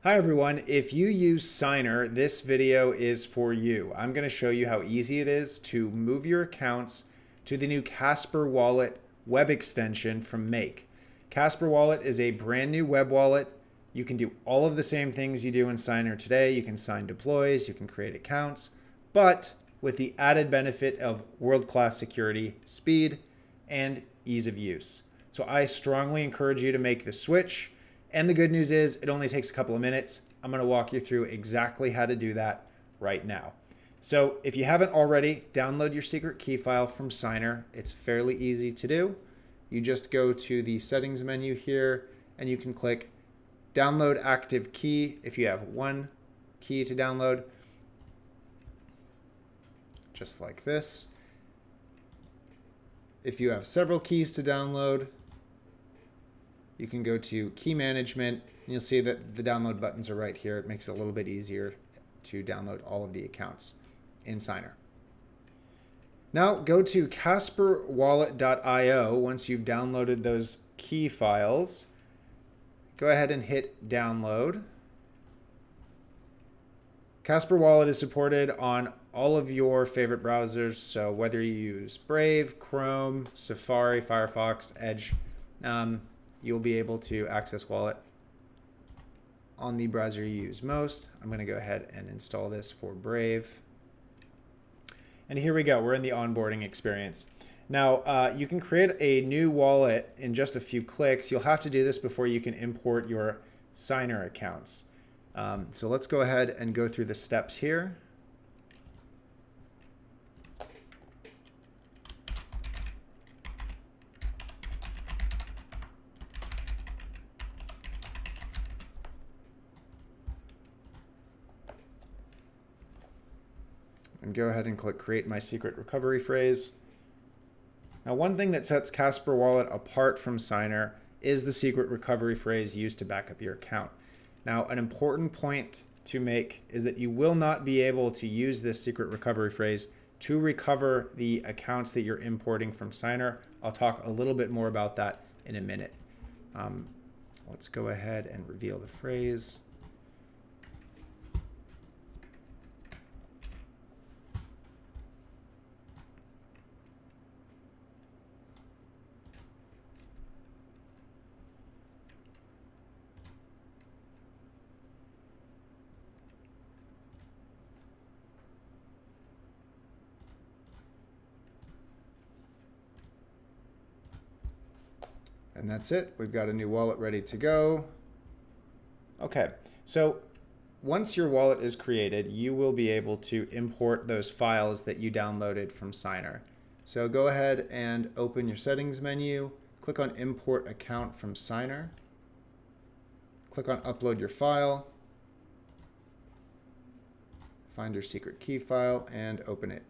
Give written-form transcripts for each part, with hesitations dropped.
Hi everyone, if you use Signer, this video is for you. I'm going to show you how easy it is to move your accounts to the new Casper wallet web extension from Make. Casper wallet is a brand new web wallet. You can do all of the same things you do in Signer today. You can sign deploys, you can create accounts, but with the added benefit of world-class security, speed, and ease of use. So I strongly encourage you to make the switch. And the good news is it only takes a couple of minutes. I'm going to walk you through exactly how to do that right now. So if you haven't already, download your secret key file from Signer. It's fairly easy to do. You just go to the settings menu here and you can click download active key if you have one key to download, just like this. If you have several keys to download, you can go to key management and you'll see that the download buttons are right here. It makes it a little bit easier to download all of the accounts in Signer. Now go to casperwallet.io. Once you've downloaded those key files, go ahead and hit download. Casper Wallet is supported on all of your favorite browsers, so whether you use Brave, Chrome, Safari, Firefox, Edge, you'll be able to access Wallet on the browser you use most. I'm going to go ahead and install this for Brave. And here we go. We're in the onboarding experience. Now, you can create a new wallet in just a few clicks. You'll have to do this before you can import your Signer accounts. So let's go ahead and go through the steps here. And go ahead and click Create My Secret Recovery Phrase. Now, one thing that sets Casper Wallet apart from Signer is the secret recovery phrase used to back up your account. Now, an important point to make is that you will not be able to use this secret recovery phrase to recover the accounts that you're importing from Signer. I'll talk a little bit more about that in a minute. Let's go ahead and reveal the phrase. And that's it. We've got a new wallet ready to go. Okay, so once your wallet is created, you will be able to import those files that you downloaded from Signer. So go ahead and open your settings menu, click on Import Account from Signer, click on Upload Your File, find your secret key file, and open it.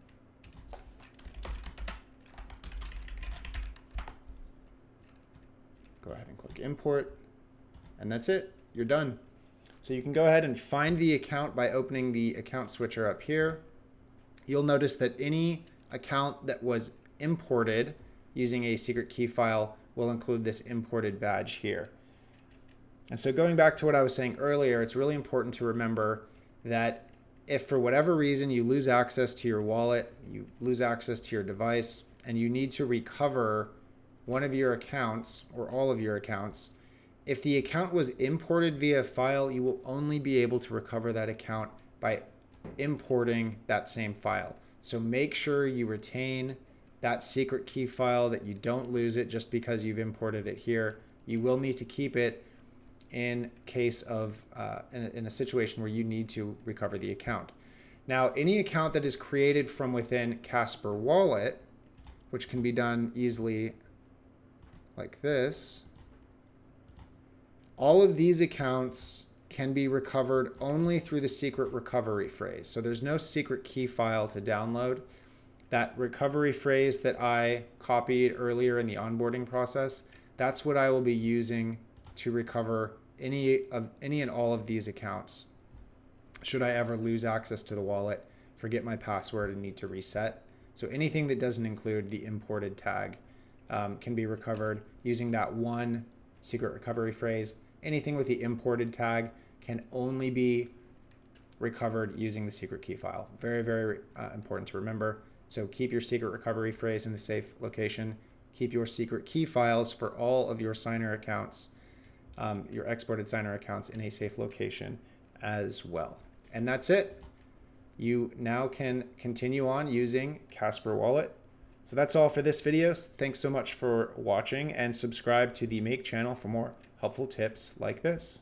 Go ahead and click import, and that's it. You're done. So you can go ahead and find the account by opening the account switcher up here. You'll notice that any account that was imported using a secret key file will include this imported badge here. And so going back to what I was saying earlier, it's really important to remember that if for whatever reason you lose access to your wallet, you lose access to your device, and you need to recover one of your accounts or all of your accounts, if the account was imported via file, you will only be able to recover that account by importing that same file. So make sure you retain that secret key file, that you don't lose it just because you've imported it here. You will need to keep it in case of in a situation where you need to recover the account. Now, any account that is created from within Casper Wallet, which can be done easily like this, all of these accounts can be recovered only through the secret recovery phrase. So there's no secret key file to download. That recovery phrase that I copied earlier in the onboarding process, that's what I will be using to recover any and all of these accounts. Should I ever lose access to the wallet, forget my password, and need to reset. So anything that doesn't include the imported tag can be recovered using that one secret recovery phrase. Anything with the imported tag can only be recovered using the secret key file. Very, very important to remember. So keep your secret recovery phrase in the safe location. Keep your secret key files for all of your signer accounts, your exported signer accounts, in a safe location as well. And that's it. You now can continue on using Casper Wallet. So that's all for this video. Thanks so much for watching, and subscribe to the Make channel for more helpful tips like this.